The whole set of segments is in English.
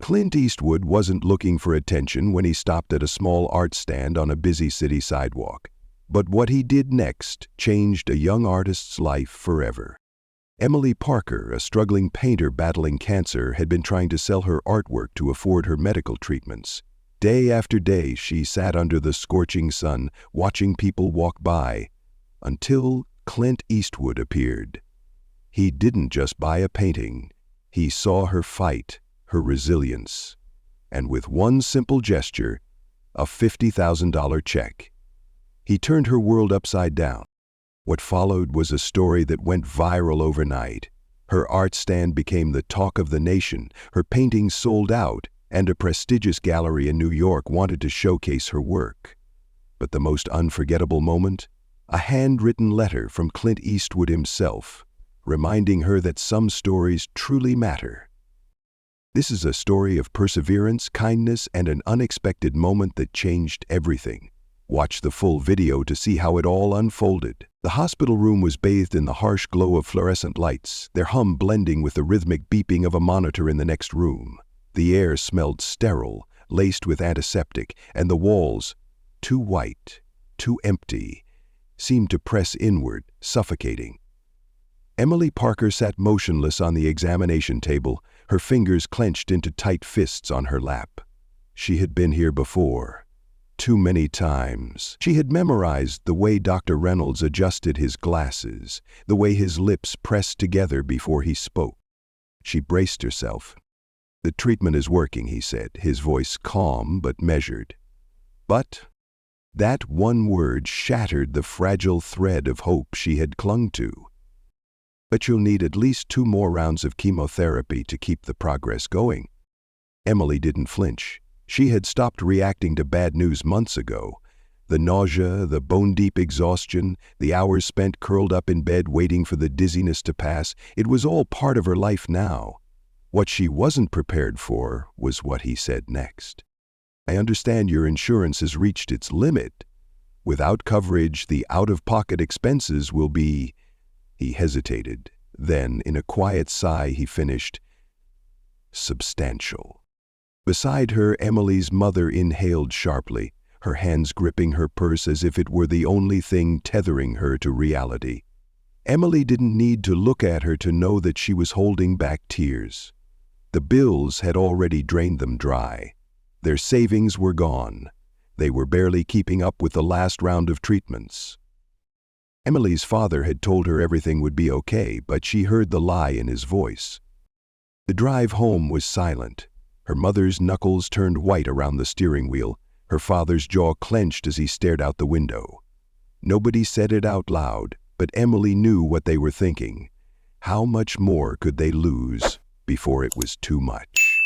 Clint Eastwood wasn't looking for attention when he stopped at a small art stand on a busy city sidewalk. But what he did next changed a young artist's life forever. Emily Parker, a struggling painter battling cancer, had been trying to sell her artwork to afford her medical treatments. Day after day, she sat under the scorching sun, watching people walk by, until Clint Eastwood appeared. He didn't just buy a painting. He saw her fight, her resilience, and with one simple gesture, a $50,000 check. He turned her world upside down. What followed was a story that went viral overnight. Her art stand became the talk of the nation, her paintings sold out, and a prestigious gallery in New York wanted to showcase her work. But the most unforgettable moment? A handwritten letter from Clint Eastwood himself, reminding her that some stories truly matter. This is a story of perseverance, kindness, and an unexpected moment that changed everything. Watch the full video to see how it all unfolded. The hospital room was bathed in the harsh glow of fluorescent lights, their hum blending with the rhythmic beeping of a monitor in the next room. The air smelled sterile, laced with antiseptic, and the walls, too white, too empty, seemed to press inward, suffocating. Emily Parker sat motionless on the examination table, her fingers clenched into tight fists on her lap. She had been here before. Too many times. She had memorized the way Dr. Reynolds adjusted his glasses, the way his lips pressed together before he spoke. She braced herself. "The treatment is working," he said, his voice calm but measured. But that one word shattered the fragile thread of hope she had clung to. "But you'll need at least 2 more rounds of chemotherapy to keep the progress going." Emily didn't flinch. She had stopped reacting to bad news months ago. The nausea, the bone-deep exhaustion, the hours spent curled up in bed waiting for the dizziness to pass, it was all part of her life now. What she wasn't prepared for was what he said next. "I understand your insurance has reached its limit. Without coverage, the out-of-pocket expenses will be..." He hesitated. Then, in a quiet sigh, he finished, "substantial." Beside her, Emily's mother inhaled sharply, her hands gripping her purse as if it were the only thing tethering her to reality. Emily didn't need to look at her to know that she was holding back tears. The bills had already drained them dry. Their savings were gone. They were barely keeping up with the last round of treatments. Emily's father had told her everything would be okay, but she heard the lie in his voice. The drive home was silent. Her mother's knuckles turned white around the steering wheel. Her father's jaw clenched as he stared out the window. Nobody said it out loud, but Emily knew what they were thinking. How much more could they lose before it was too much?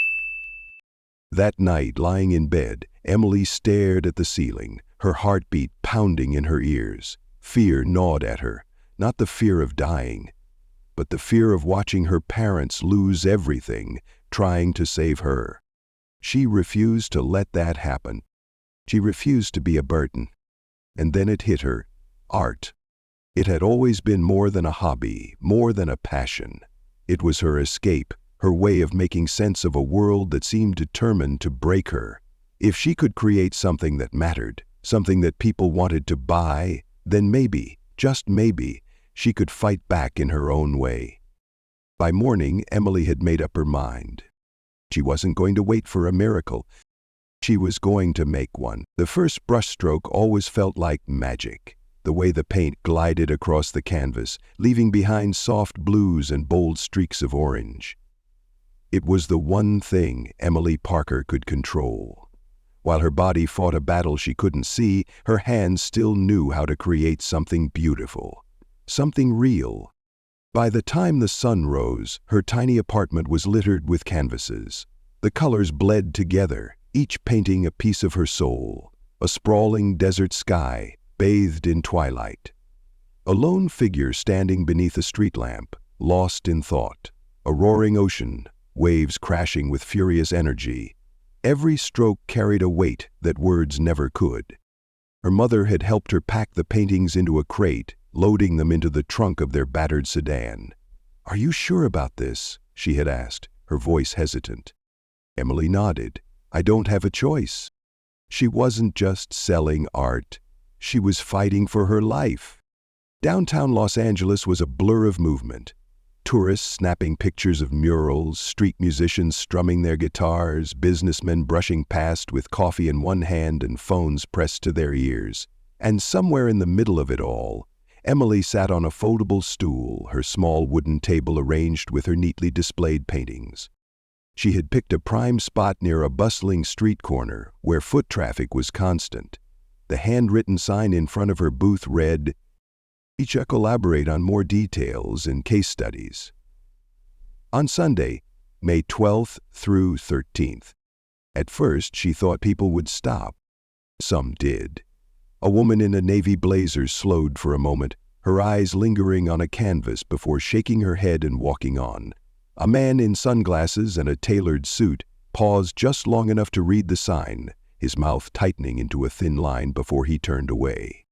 That night, lying in bed, Emily stared at the ceiling, her heartbeat pounding in her ears. Fear gnawed at her, not the fear of dying, but the fear of watching her parents lose everything, trying to save her. She refused to let that happen. She refused to be a burden. And then it hit her. Art. It had always been more than a hobby, more than a passion. It was her escape, her way of making sense of a world that seemed determined to break her. If she could create something that mattered, something that people wanted to buy, then maybe, just maybe, she could fight back in her own way. By morning, Emily had made up her mind. She wasn't going to wait for a miracle. She was going to make one. The first brushstroke always felt like magic, the way the paint glided across the canvas, leaving behind soft blues and bold streaks of orange. It was the one thing Emily Parker could control. While her body fought a battle she couldn't see, her hands still knew how to create something beautiful, something real. By the time the sun rose, her tiny apartment was littered with canvases. The colors bled together, each painting a piece of her soul, a sprawling desert sky bathed in twilight. A lone figure standing beneath a street lamp, lost in thought. A roaring ocean, waves crashing with furious energy. Every stroke carried a weight that words never could. Her mother had helped her pack the paintings into a crate, loading them into the trunk of their battered sedan. "Are you sure about this?" she had asked, her voice hesitant. Emily nodded. I don't have a choice. She wasn't just selling art. She was fighting for her life. Downtown Los Angeles was a blur of movement. Tourists snapping pictures of murals, street musicians strumming their guitars, businessmen brushing past with coffee in one hand and phones pressed to their ears. And somewhere in the middle of it all, Emily sat on a foldable stool, her small wooden table arranged with her neatly displayed paintings. She had picked a prime spot near a bustling street corner where foot traffic was constant. The handwritten sign in front of her booth read, "Each collaborate on more details and case studies." On Sunday, May 12th through 13th. At first, she thought people would stop. Some did. A woman in a navy blazer slowed for a moment, her eyes lingering on a canvas before shaking her head and walking on. A man in sunglasses and a tailored suit paused just long enough to read the sign, his mouth tightening into a thin line before he turned away.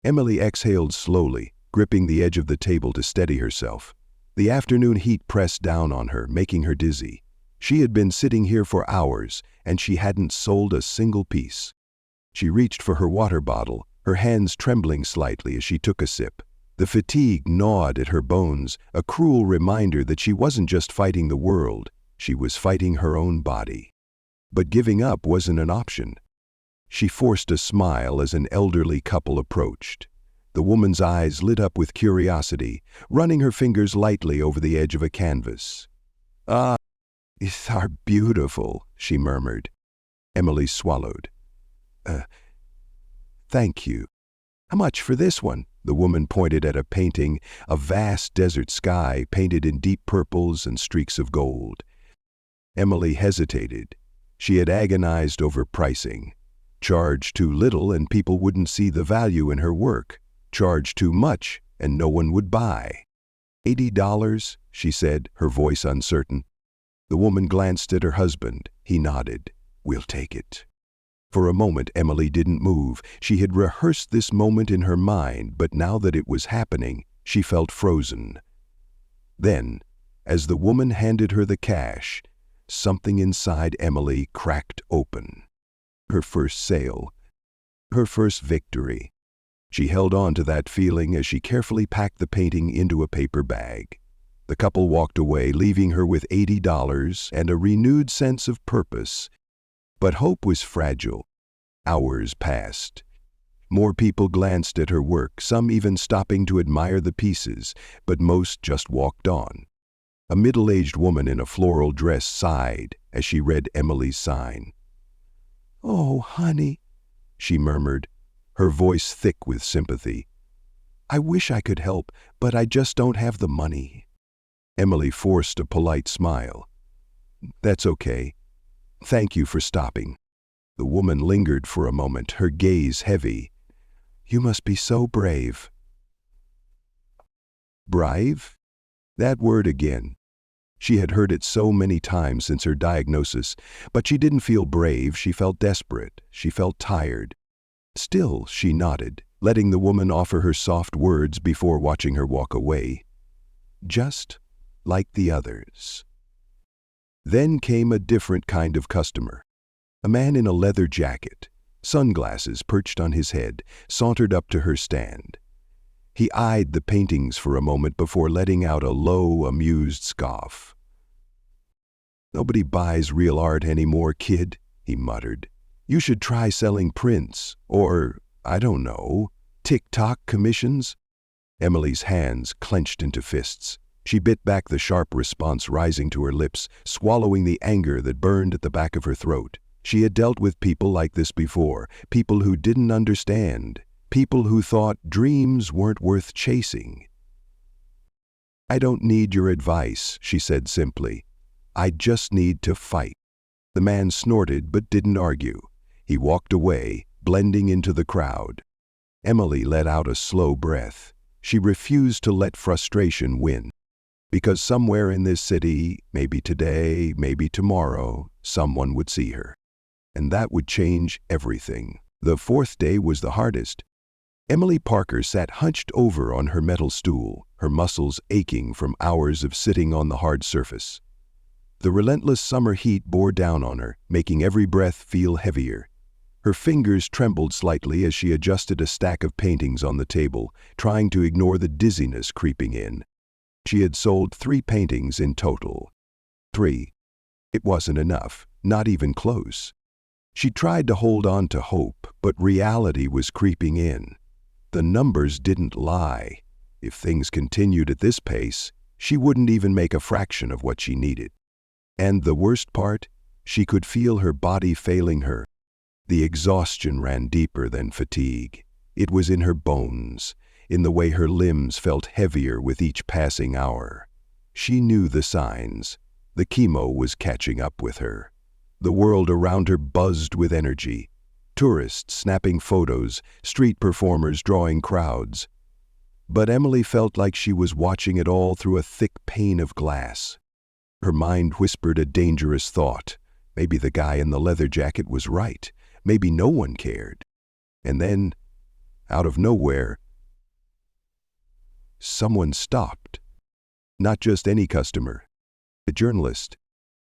Emily exhaled slowly, gripping the edge of the table to steady herself. The afternoon heat pressed down on her, making her dizzy. She had been sitting here for hours, and she hadn't sold a single piece. She reached for her water bottle, her hands trembling slightly as she took a sip. The fatigue gnawed at her bones, a cruel reminder that she wasn't just fighting the world, she was fighting her own body. But giving up wasn't an option. She forced a smile as an elderly couple approached. The woman's eyes lit up with curiosity, running her fingers lightly over the edge of a canvas. "Ah, these are beautiful," she murmured. Emily swallowed. Thank you." "How much for this one?" The woman pointed at a painting, a vast desert sky painted in deep purples and streaks of gold. Emily hesitated. She had agonized over pricing. Charge too little and people wouldn't see the value in her work. Charge too much and no one would buy. $80, she said, her voice uncertain. The woman glanced at her husband. He nodded. "We'll take it." For a moment, Emily didn't move. She had rehearsed this moment in her mind, but now that it was happening, she felt frozen. Then, as the woman handed her the cash, something inside Emily cracked open. Her first sale. Her first victory. She held on to that feeling as she carefully packed the painting into a paper bag. The couple walked away, leaving her with $80 and a renewed sense of purpose. But hope was fragile. Hours passed. More people glanced at her work, some even stopping to admire the pieces, but most just walked on. A middle-aged woman in a floral dress sighed as she read Emily's sign. "Oh, honey," she murmured, her voice thick with sympathy. "I wish I could help, but I just don't have the money." Emily forced a polite smile. "That's okay. Thank you for stopping." The woman lingered for a moment, her gaze heavy. "You must be so brave." Brave? That word again. She had heard it so many times since her diagnosis, but she didn't feel brave, she felt desperate, she felt tired. Still, she nodded, letting the woman offer her soft words before watching her walk away. Just like the others. Then came a different kind of customer. A man in a leather jacket, sunglasses perched on his head, sauntered up to her stand. He eyed the paintings for a moment before letting out a low, amused scoff. "Nobody buys real art anymore, kid," he muttered. "You should try selling prints, or, I don't know, TikTok commissions." Emily's hands clenched into fists. She bit back the sharp response rising to her lips, swallowing the anger that burned at the back of her throat. She had dealt with people like this before, people who didn't understand, people who thought dreams weren't worth chasing. "I don't need your advice," she said simply. "I just need to fight." The man snorted but didn't argue. He walked away, blending into the crowd. Emily let out a slow breath. She refused to let frustration win. Because somewhere in this city, maybe today, maybe tomorrow, someone would see her. And that would change everything. The fourth day was the hardest. Emily Parker sat hunched over on her metal stool, her muscles aching from hours of sitting on the hard surface. The relentless summer heat bore down on her, making every breath feel heavier. Her fingers trembled slightly as she adjusted a stack of paintings on the table, trying to ignore the dizziness creeping in. She had sold 3 paintings in total. 3. It wasn't enough, not even close. She tried to hold on to hope, but reality was creeping in. The numbers didn't lie. If things continued at this pace, she wouldn't even make a fraction of what she needed. And the worst part, she could feel her body failing her. The exhaustion ran deeper than fatigue. It was in her bones, in the way her limbs felt heavier with each passing hour. She knew the signs. The chemo was catching up with her. The world around her buzzed with energy. Tourists snapping photos, street performers drawing crowds. But Emily felt like she was watching it all through a thick pane of glass. Her mind whispered a dangerous thought. Maybe the guy in the leather jacket was right. Maybe no one cared. And then, out of nowhere, someone stopped. Not just any customer. A journalist.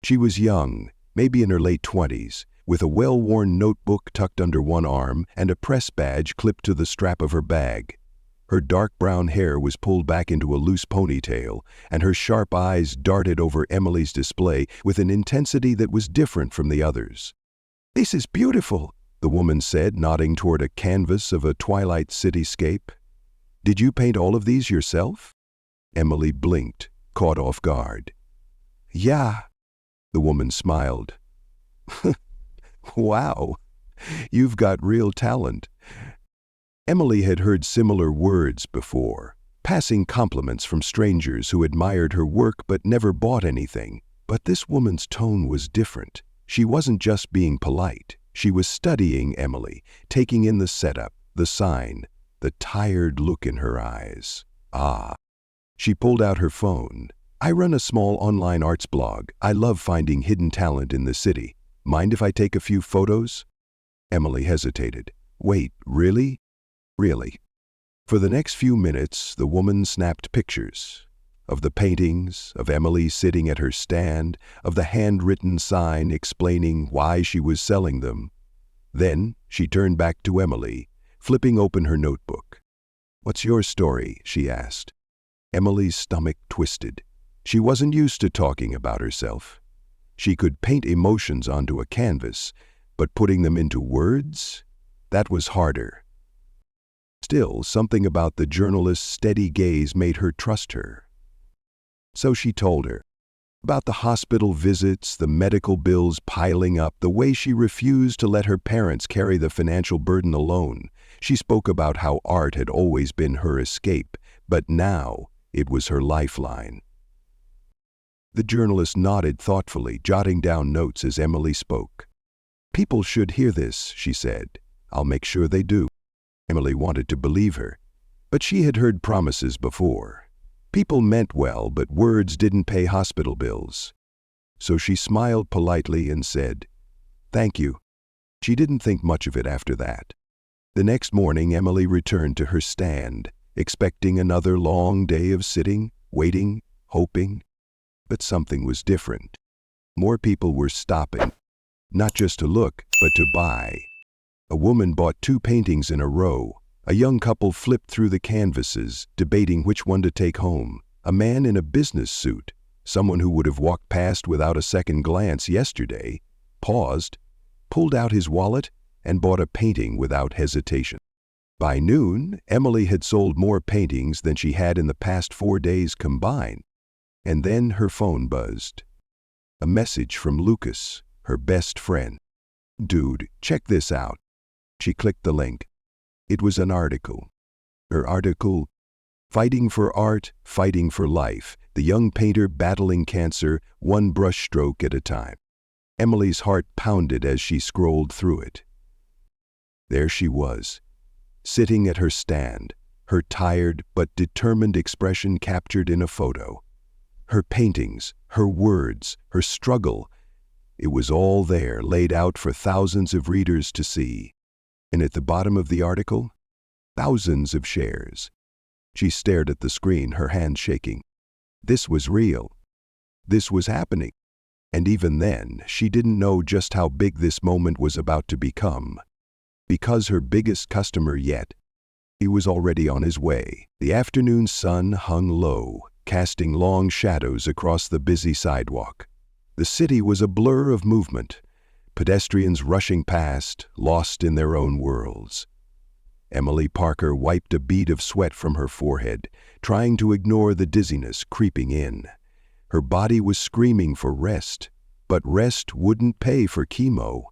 She was young, maybe in her late 20s, with a well-worn notebook tucked under one arm and a press badge clipped to the strap of her bag. Her dark brown hair was pulled back into a loose ponytail, and her sharp eyes darted over Emily's display with an intensity that was different from the others. "This is beautiful," the woman said, nodding toward a canvas of a twilight cityscape. "Did you paint all of these yourself?" Emily blinked, caught off guard. "Yeah," the woman smiled. "Wow, you've got real talent." Emily had heard similar words before, passing compliments from strangers who admired her work but never bought anything. But this woman's tone was different. She wasn't just being polite. She was studying Emily, taking in the setup, the sign, the tired look in her eyes. Ah. She pulled out her phone. "I run a small online arts blog. I love finding hidden talent in the city. Mind if I take a few photos?" Emily hesitated. "Wait, really?" "Really." For the next few minutes, the woman snapped pictures. Of the paintings, of Emily sitting at her stand, of the handwritten sign explaining why she was selling them. Then she turned back to Emily, flipping open her notebook. "What's your story?" she asked. Emily's stomach twisted. She wasn't used to talking about herself. She could paint emotions onto a canvas, but putting them into words? That was harder. Still, something about the journalist's steady gaze made her trust her. So she told her about the hospital visits, the medical bills piling up, the way she refused to let her parents carry the financial burden alone. She spoke about how art had always been her escape, but now it was her lifeline. The journalist nodded thoughtfully, jotting down notes as Emily spoke. "People should hear this," she said. "I'll make sure they do." Emily wanted to believe her, but she had heard promises before. People meant well, but words didn't pay hospital bills. So she smiled politely and said, "Thank you." She didn't think much of it after that. The next morning, Emily returned to her stand, expecting another long day of sitting, waiting, hoping. But something was different. More people were stopping, not just to look, but to buy. A woman bought 2 paintings in a row. A young couple flipped through the canvases, debating which one to take home. A man in a business suit, someone who would have walked past without a second glance yesterday, paused, pulled out his wallet, and bought a painting without hesitation. By noon, Emily had sold more paintings than she had in the past 4 days combined. And then her phone buzzed. A message from Lucas, her best friend. "Dude, check this out." She clicked the link. It was an article. Her article, "Fighting for Art, Fighting for Life, the young painter battling cancer, one brushstroke at a time." Emily's heart pounded as she scrolled through it. There she was, sitting at her stand, her tired but determined expression captured in a photo. Her paintings, her words, her struggle, it was all there, laid out for thousands of readers to see. And at the bottom of the article, thousands of shares. She stared at the screen, her hands shaking. This was real. This was happening. And even then, she didn't know just how big this moment was about to become. Because her biggest customer yet, he was already on his way. The afternoon sun hung low, casting long shadows across the busy sidewalk. The city was a blur of movement, pedestrians rushing past, lost in their own worlds. Emily Parker wiped a bead of sweat from her forehead, trying to ignore the dizziness creeping in. Her body was screaming for rest, but rest wouldn't pay for chemo.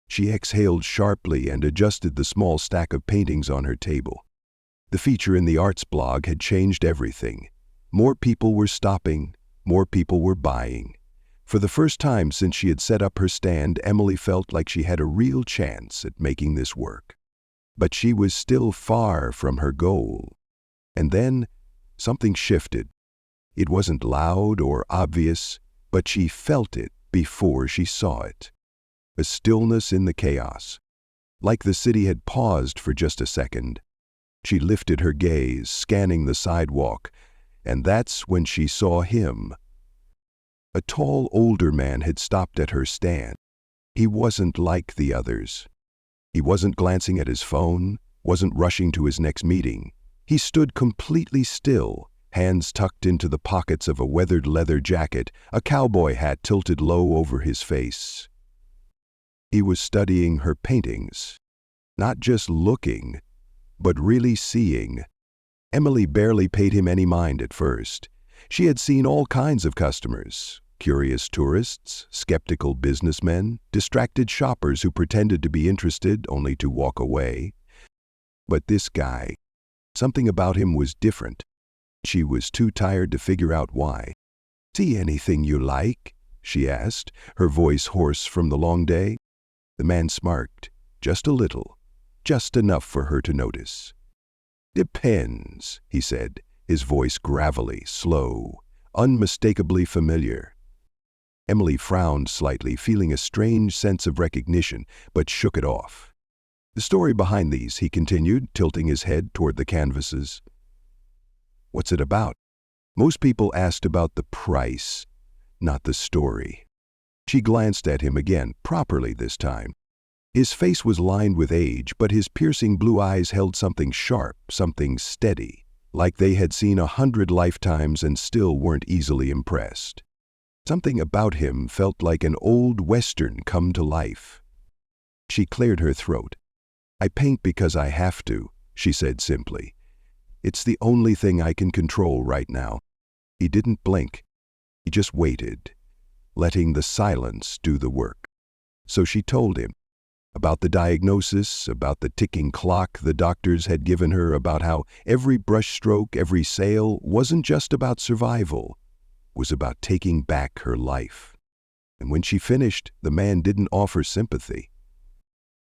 She exhaled sharply and adjusted the small stack of paintings on her table. The feature in the arts blog had changed everything. More people were stopping, more people were buying. For the first time since she had set up her stand, Emily felt like she had a real chance at making this work. But she was still far from her goal. And then something shifted. It wasn't loud or obvious, but she felt it before she saw it. A stillness in the chaos. Like the city had paused for just a second. She lifted her gaze, scanning the sidewalk, and that's when she saw him. A tall, older man had stopped at her stand. He wasn't like the others. He wasn't glancing at his phone, wasn't rushing to his next meeting. He stood completely still, hands tucked into the pockets of a weathered leather jacket, a cowboy hat tilted low over his face. He was studying her paintings, not just looking, but really seeing. Emily barely paid him any mind at first. She had seen all kinds of customers, curious tourists, skeptical businessmen, distracted shoppers who pretended to be interested only to walk away. But this guy, something about him was different. She was too tired to figure out why. "See anything you like?" she asked, her voice hoarse from the long day. The man smirked, just a little, just enough for her to notice. "Depends," he said, his voice gravelly, slow, unmistakably familiar. Emily frowned slightly, feeling a strange sense of recognition, but shook it off. "The story behind these," he continued, tilting his head toward the canvases. "What's it about?" Most people asked about the price, not the story. She glanced at him again, properly this time. His face was lined with age, but his piercing blue eyes held something sharp, something steady, like they had seen 100 lifetimes and still weren't easily impressed. Something about him felt like an old Western come to life. She cleared her throat. "I paint because I have to," she said simply. "It's the only thing I can control right now." He didn't blink. He just waited, letting the silence do the work. So she told him about the diagnosis, about the ticking clock the doctors had given her, about how every brushstroke, every sale wasn't just about survival, was about taking back her life. And when she finished, the man didn't offer sympathy.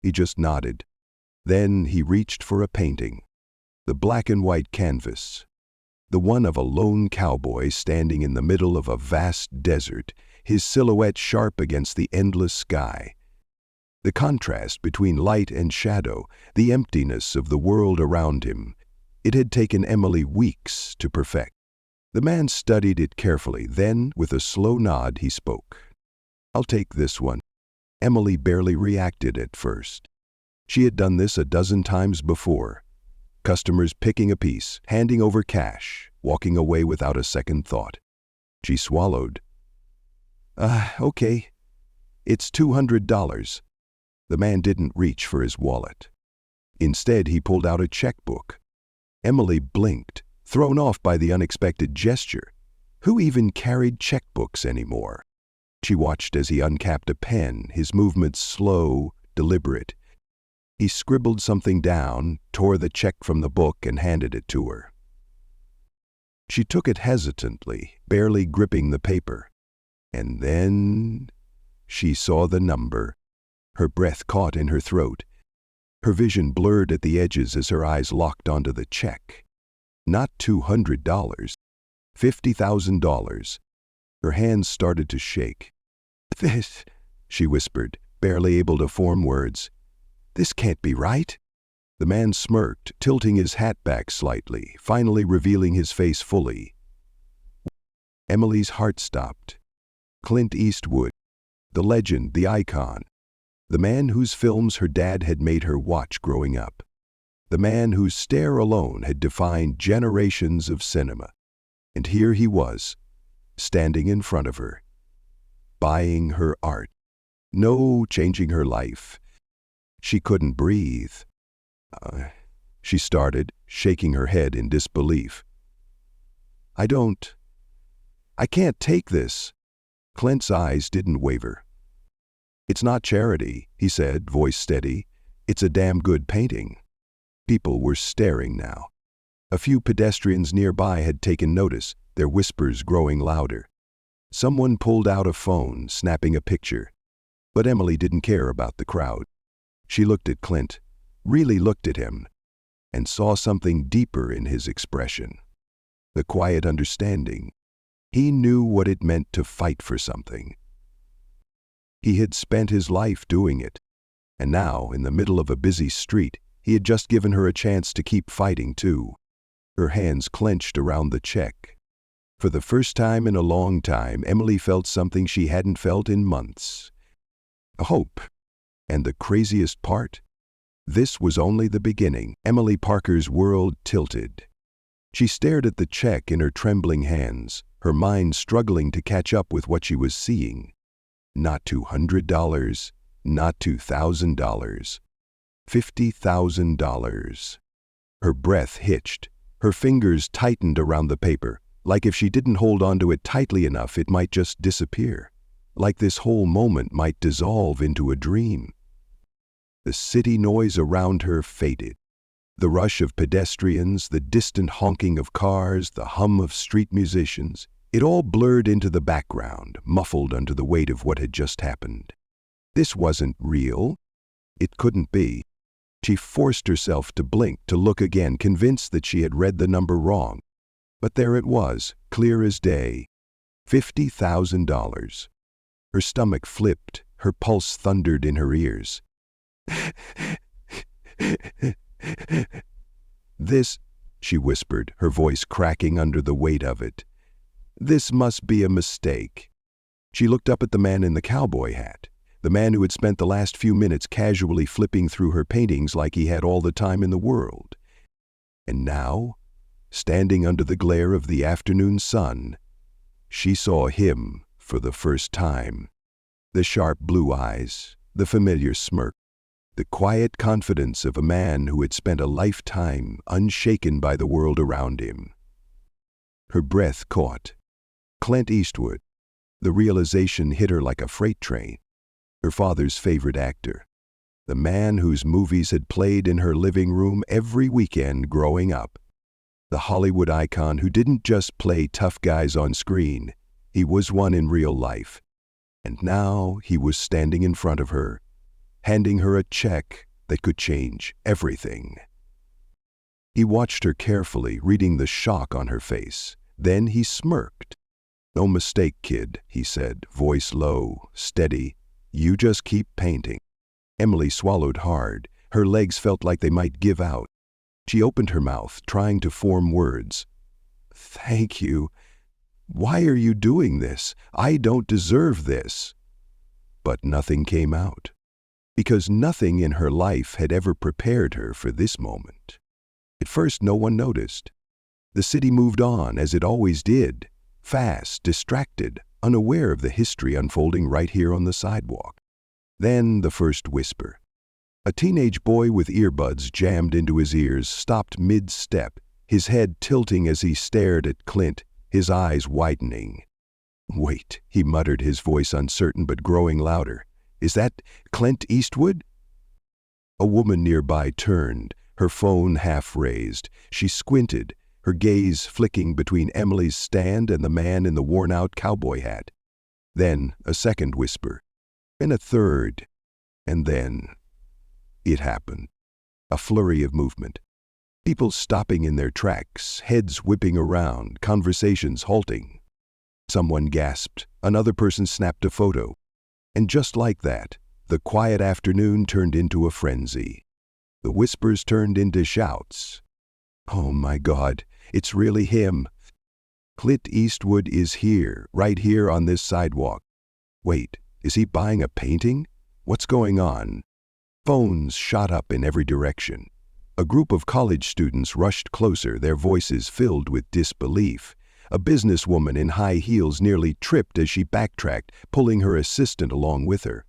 He just nodded. Then he reached for a painting, the black and white canvas, the one of a lone cowboy standing in the middle of a vast desert, his silhouette sharp against the endless sky. The contrast between light and shadow, the emptiness of the world around him, it had taken Emily weeks to perfect. The man studied it carefully, then, with a slow nod, he spoke. "I'll take this one." Emily barely reacted at first. She had done this a dozen times before. Customers picking a piece, handing over cash, walking away without a second thought. She swallowed. Okay. It's $200. The man didn't reach for his wallet. Instead, he pulled out a checkbook. Emily blinked, thrown off by the unexpected gesture. Who even carried checkbooks anymore? She watched as he uncapped a pen, his movements slow, deliberate. He scribbled something down, tore the check from the book, and handed it to her. She took it hesitantly, barely gripping the paper. And then she saw the number. Her breath caught in her throat. Her vision blurred at the edges as her eyes locked onto the check. Not $200, $50,000. Her hands started to shake. "This," she whispered, barely able to form words. "This can't be right." The man smirked, tilting his hat back slightly, finally revealing his face fully. Emily's heart stopped. Clint Eastwood, the legend, the icon, the man whose films her dad had made her watch growing up, the man whose stare alone had defined generations of cinema. And here he was, standing in front of her, buying her art. No, changing her life. She couldn't breathe. She started, shaking her head in disbelief. I can't take this. Clint's eyes didn't waver. It's not charity, he said, voice steady. It's a damn good painting. People were staring now. A few pedestrians nearby had taken notice, their whispers growing louder. Someone pulled out a phone, snapping a picture. But Emily didn't care about the crowd. She looked at Clint, really looked at him, and saw something deeper in his expression. The quiet understanding. He knew what it meant to fight for something. He had spent his life doing it, and now, in the middle of a busy street, he had just given her a chance to keep fighting too. Her hands clenched around the check. For the first time in a long time, Emily felt something she hadn't felt in months. A hope. And the craziest part? This was only the beginning. Emily Parker's world tilted. She stared at the check in her trembling hands, her mind struggling to catch up with what she was seeing. Not $200, not $2,000. $50,000. Her breath hitched. Her fingers tightened around the paper, like if she didn't hold onto it tightly enough it might just disappear. Like this whole moment might dissolve into a dream. The city noise around her faded. The rush of pedestrians, the distant honking of cars, the hum of street musicians, it all blurred into the background, muffled under the weight of what had just happened. This wasn't real. It couldn't be. She forced herself to blink, to look again, convinced that she had read the number wrong. But there it was, clear as day. $50,000. Her stomach flipped, her pulse thundered in her ears. This, she whispered, her voice cracking under the weight of it. This must be a mistake. She looked up at the man in the cowboy hat, the man who had spent the last few minutes casually flipping through her paintings like he had all the time in the world. And now, standing under the glare of the afternoon sun, she saw him for the first time. The sharp blue eyes, the familiar smirk, the quiet confidence of a man who had spent a lifetime unshaken by the world around him. Her breath caught. Clint Eastwood. The realization hit her like a freight train. Her father's favorite actor. The man whose movies had played in her living room every weekend growing up. The Hollywood icon who didn't just play tough guys on screen, he was one in real life. And now he was standing in front of her, handing her a check that could change everything. He watched her carefully, reading the shock on her face. Then he smirked. No mistake, kid, he said, voice low, steady. You just keep painting. Emily swallowed hard. Her legs felt like they might give out. She opened her mouth, trying to form words. Thank you. Why are you doing this? I don't deserve this. But nothing came out. Because nothing in her life had ever prepared her for this moment. At first, no one noticed. The city moved on, as it always did, fast, distracted, unaware of the history unfolding right here on the sidewalk. Then the first whisper. A teenage boy with earbuds jammed into his ears stopped mid-step, his head tilting as he stared at Clint, his eyes widening. Wait, he muttered, his voice uncertain but growing louder. Is that Clint Eastwood? A woman nearby turned, her phone half raised. She squinted, her gaze flicking between Emily's stand and the man in the worn-out cowboy hat. Then a second whisper, and a third, and then it happened. A flurry of movement. People stopping in their tracks, heads whipping around, conversations halting. Someone gasped, another person snapped a photo. And just like that, the quiet afternoon turned into a frenzy. The whispers turned into shouts. Oh my God, it's really him. Clint Eastwood is here, right here on this sidewalk. Wait, is he buying a painting? What's going on? Phones shot up in every direction. A group of college students rushed closer, their voices filled with disbelief. A businesswoman in high heels nearly tripped as she backtracked, pulling her assistant along with her.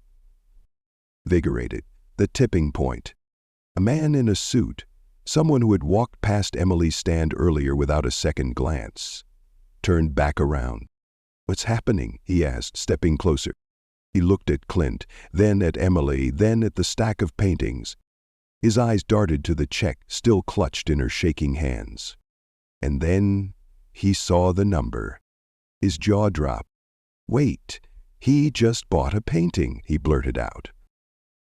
Invigorated, the tipping point. A man in a suit, someone who had walked past Emily's stand earlier without a second glance, turned back around. "What's happening?" he asked, stepping closer. He looked at Clint, then at Emily, then at the stack of paintings. His eyes darted to the check still clutched in her shaking hands. And then he saw the number. His jaw dropped. "Wait, he just bought a painting," he blurted out.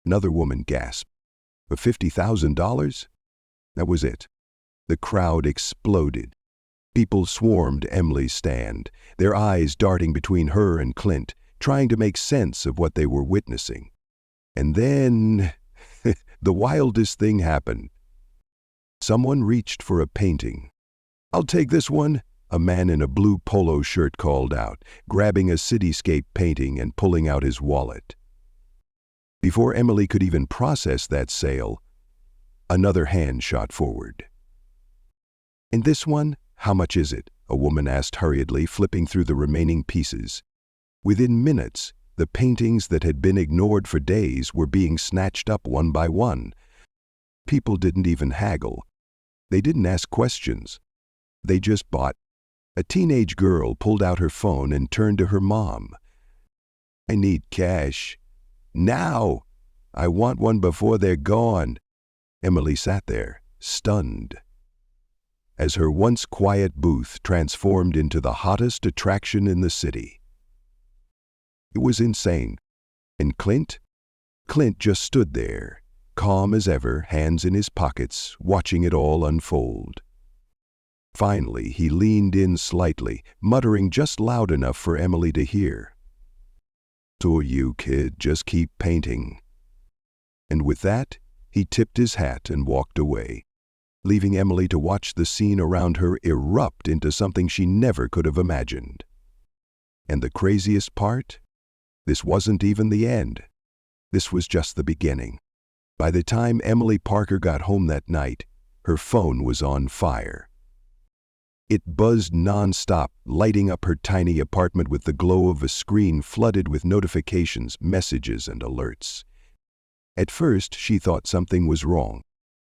Another woman gasped. "For $50,000? That was it." The crowd exploded. People swarmed Emily's stand, their eyes darting between her and Clint, trying to make sense of what they were witnessing. And then, the wildest thing happened. Someone reached for a painting. "I'll take this one," a man in a blue polo shirt called out, grabbing a cityscape painting and pulling out his wallet. Before Emily could even process that sale, another hand shot forward. "And this one, how much is it?" a woman asked hurriedly, flipping through the remaining pieces. Within minutes, the paintings that had been ignored for days were being snatched up one by one. People didn't even haggle. They didn't ask questions. They just bought. A teenage girl pulled out her phone and turned to her mom. "I need cash. Now! I want one before they're gone." Emily sat there, stunned, as her once quiet booth transformed into the hottest attraction in the city. It was insane. And Clint? Clint just stood there, calm as ever, hands in his pockets, watching it all unfold. Finally, he leaned in slightly, muttering just loud enough for Emily to hear. "So you, kid, just keep painting." And with that, he tipped his hat and walked away, leaving Emily to watch the scene around her erupt into something she never could have imagined. And the craziest part? This wasn't even the end. This was just the beginning. By the time Emily Parker got home that night, her phone was on fire. It buzzed nonstop, lighting up her tiny apartment with the glow of a screen flooded with notifications, messages, and alerts. At first, she thought something was wrong.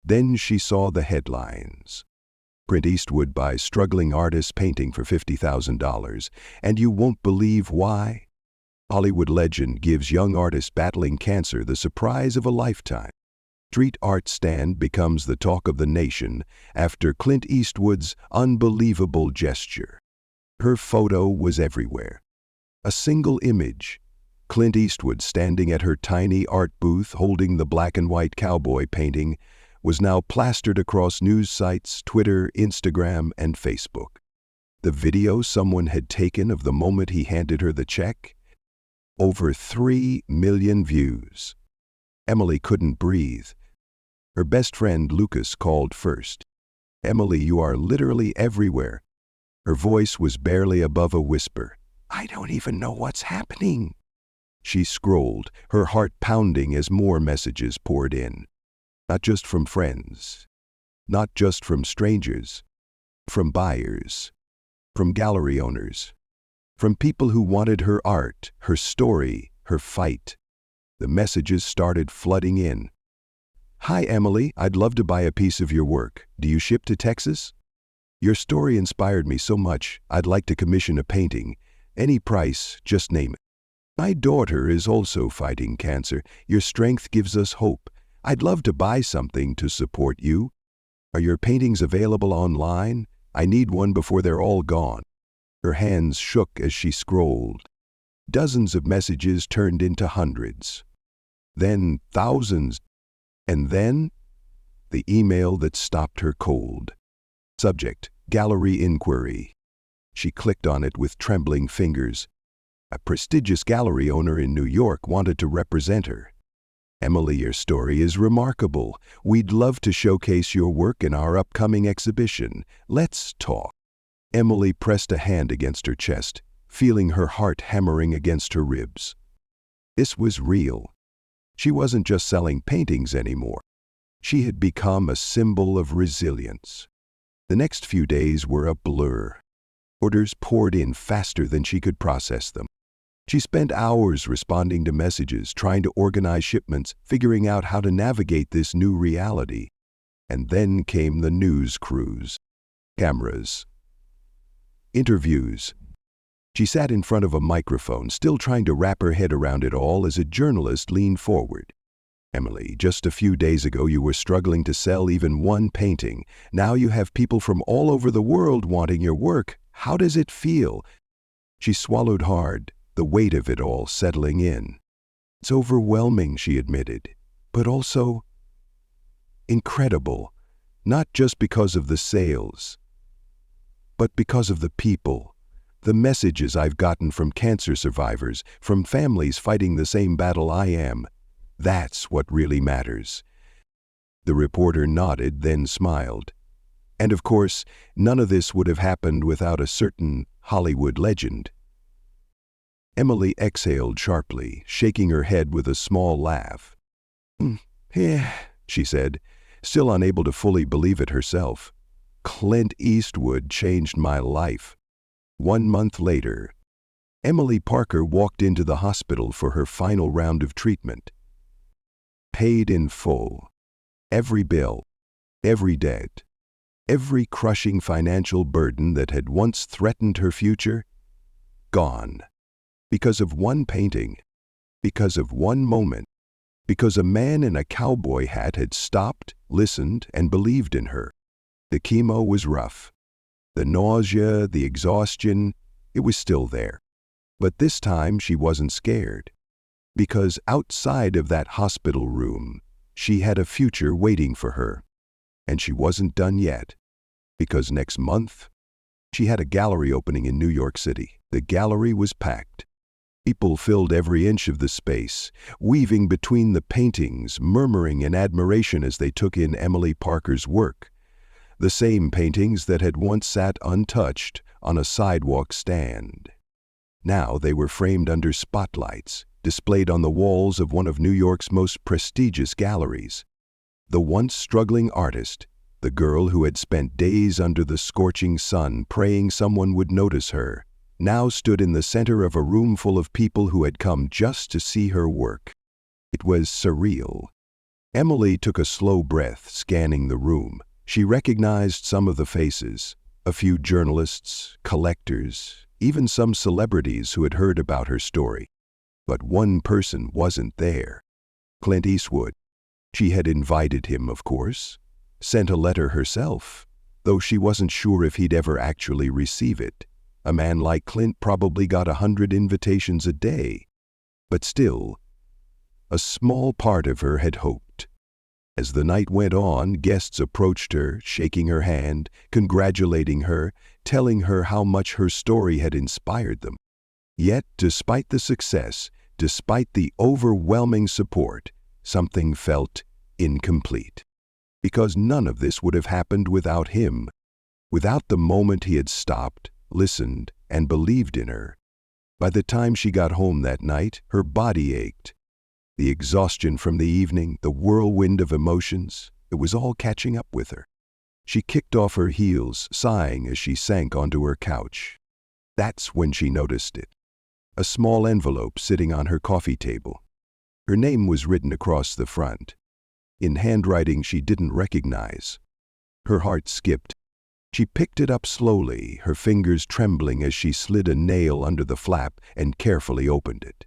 Then she saw the headlines. Clint Eastwood buys struggling artist painting for $50,000, and you won't believe why. Hollywood legend gives young artist battling cancer the surprise of a lifetime. Street art stand becomes the talk of the nation after Clint Eastwood's unbelievable gesture. Her photo was everywhere. A single image, Clint Eastwood standing at her tiny art booth holding the black and white cowboy painting, was now plastered across news sites, Twitter, Instagram, and Facebook. The video someone had taken of the moment he handed her the check? Over 3 million views. Emily couldn't breathe. Her best friend Lucas called first. "Emily, you are literally everywhere." Her voice was barely above a whisper. "I don't even know what's happening." She scrolled, her heart pounding as more messages poured in. Not just from friends, not just from strangers, from buyers, from gallery owners, from people who wanted her art, her story, her fight. The messages started flooding in. "Hi, Emily, I'd love to buy a piece of your work. Do you ship to Texas? Your story inspired me so much, I'd like to commission a painting. Any price, just name it. My daughter is also fighting cancer. Your strength gives us hope. I'd love to buy something to support you. Are your paintings available online? I need one before they're all gone." Her hands shook as she scrolled. Dozens of messages turned into hundreds. Then thousands. And then, the email that stopped her cold. Subject, Gallery Inquiry. She clicked on it with trembling fingers. A prestigious gallery owner in New York wanted to represent her. "Emily, your story is remarkable. We'd love to showcase your work in our upcoming exhibition. Let's talk." Emily pressed a hand against her chest, feeling her heart hammering against her ribs. This was real. She wasn't just selling paintings anymore. She had become a symbol of resilience. The next few days were a blur. Orders poured in faster than she could process them. She spent hours responding to messages, trying to organize shipments, figuring out how to navigate this new reality. And then came the news crews. Cameras. Interviews. She sat in front of a microphone, still trying to wrap her head around it all as a journalist leaned forward. Emily, just a few days ago you were struggling to sell even one painting. Now you have people from all over the world wanting your work. How does it feel? She swallowed hard, the weight of it all settling in. It's overwhelming, she admitted, but also incredible, not just because of the sales, but because of the people. The messages I've gotten from cancer survivors, from families fighting the same battle I am. That's what really matters. The reporter nodded, then smiled. And of course, none of this would have happened without a certain Hollywood legend. Emily exhaled sharply, shaking her head with a small laugh. Yeah, she said, still unable to fully believe it herself. Clint Eastwood changed my life. 1 month later, Emily Parker walked into the hospital for her final round of treatment. Paid in full. Every bill, every debt, every crushing financial burden that had once threatened her future, gone. Because of one painting, because of one moment, because a man in a cowboy hat had stopped, listened, and believed in her. The chemo was rough. The nausea, the exhaustion, it was still there. But this time she wasn't scared. Because outside of that hospital room, she had a future waiting for her. And she wasn't done yet. Because next month, she had a gallery opening in New York City. The gallery was packed. People filled every inch of the space, weaving between the paintings, murmuring in admiration as they took in Emily Parker's work. The same paintings that had once sat untouched on a sidewalk stand. Now they were framed under spotlights, displayed on the walls of one of New York's most prestigious galleries. The once struggling artist, the girl who had spent days under the scorching sun praying someone would notice her, now stood in the center of a room full of people who had come just to see her work. It was surreal. Emily took a slow breath, scanning the room. She recognized some of the faces, a few journalists, collectors, even some celebrities who had heard about her story. But one person wasn't there. Clint Eastwood. She had invited him, of course, sent a letter herself, though she wasn't sure if he'd ever actually receive it. A man like Clint probably got 100 invitations a day. But still, a small part of her had hoped. As the night went on, guests approached her, shaking her hand, congratulating her, telling her how much her story had inspired them. Yet, despite the success, despite the overwhelming support, something felt incomplete. Because none of this would have happened without him, without the moment he had stopped, listened, and believed in her. By the time she got home that night, her body ached. The exhaustion from the evening, the whirlwind of emotions, it was all catching up with her. She kicked off her heels, sighing as she sank onto her couch. That's when she noticed it. A small envelope sitting on her coffee table. Her name was written across the front, in handwriting she didn't recognize. Her heart skipped. She picked it up slowly, her fingers trembling as she slid a nail under the flap and carefully opened it.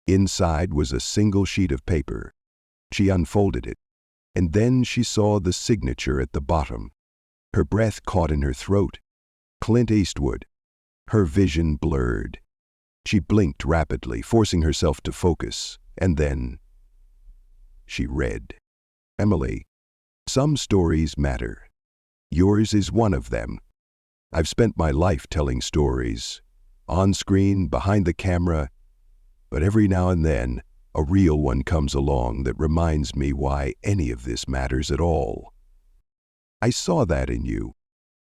Inside was a single sheet of paper. She unfolded it, and then she saw the signature at the bottom. Her breath caught in her throat. Clint Eastwood. Her vision blurred. She blinked rapidly, forcing herself to focus, and then she read. Emily, some stories matter. Yours is one of them. I've spent my life telling stories, on screen, behind the camera, but every now and then, a real one comes along that reminds me why any of this matters at all. I saw that in you,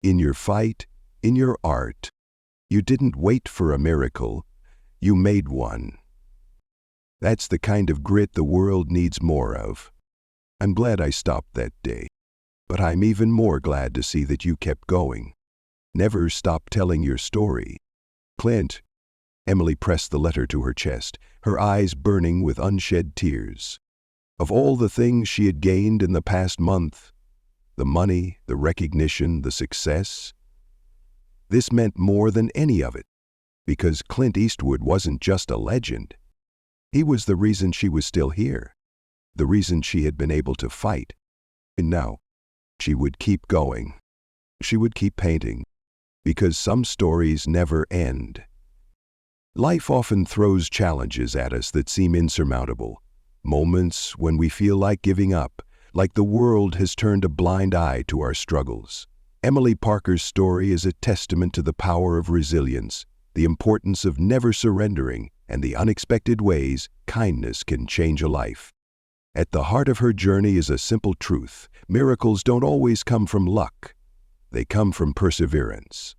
in your fight, in your art. You didn't wait for a miracle, you made one. That's the kind of grit the world needs more of. I'm glad I stopped that day, but I'm even more glad to see that you kept going. Never stop telling your story. Clint. Emily pressed the letter to her chest, her eyes burning with unshed tears. Of all the things she had gained in the past month, the money, the recognition, the success, this meant more than any of it, because Clint Eastwood wasn't just a legend. He was the reason she was still here, the reason she had been able to fight. And now, she would keep going. She would keep painting, because some stories never end. Life often throws challenges at us that seem insurmountable, moments when we feel like giving up, like the world has turned a blind eye to our struggles. Emily Parker's story is a testament to the power of resilience, the importance of never surrendering, and the unexpected ways kindness can change a life. At the heart of her journey is a simple truth: miracles don't always come from luck. They come from perseverance.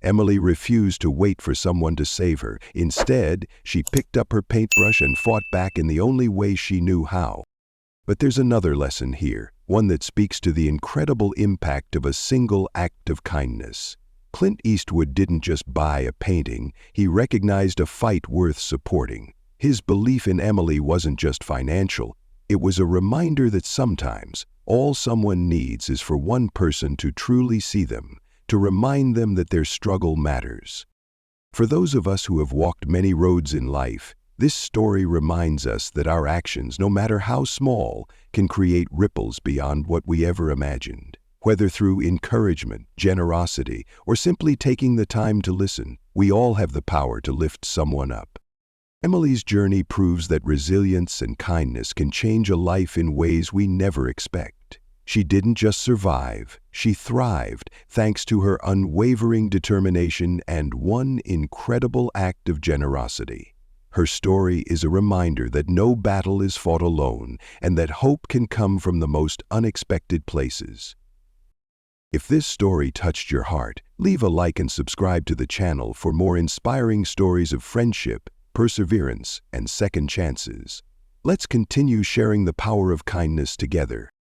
Emily refused to wait for someone to save her. Instead, she picked up her paintbrush and fought back in the only way she knew how. But there's another lesson here, one that speaks to the incredible impact of a single act of kindness. Clint Eastwood didn't just buy a painting, he recognized a fight worth supporting. His belief in Emily wasn't just financial, it was a reminder that sometimes all someone needs is for one person to truly see them, to remind them that their struggle matters. For those of us who have walked many roads in life, this story reminds us that our actions, no matter how small, can create ripples beyond what we ever imagined. Whether through encouragement, generosity, or simply taking the time to listen, we all have the power to lift someone up. Emily's journey proves that resilience and kindness can change a life in ways we never expect. She didn't just survive, she thrived thanks to her unwavering determination and one incredible act of generosity. Her story is a reminder that no battle is fought alone and that hope can come from the most unexpected places. If this story touched your heart, leave a like and subscribe to the channel for more inspiring stories of friendship, perseverance, and second chances. Let's continue sharing the power of kindness together.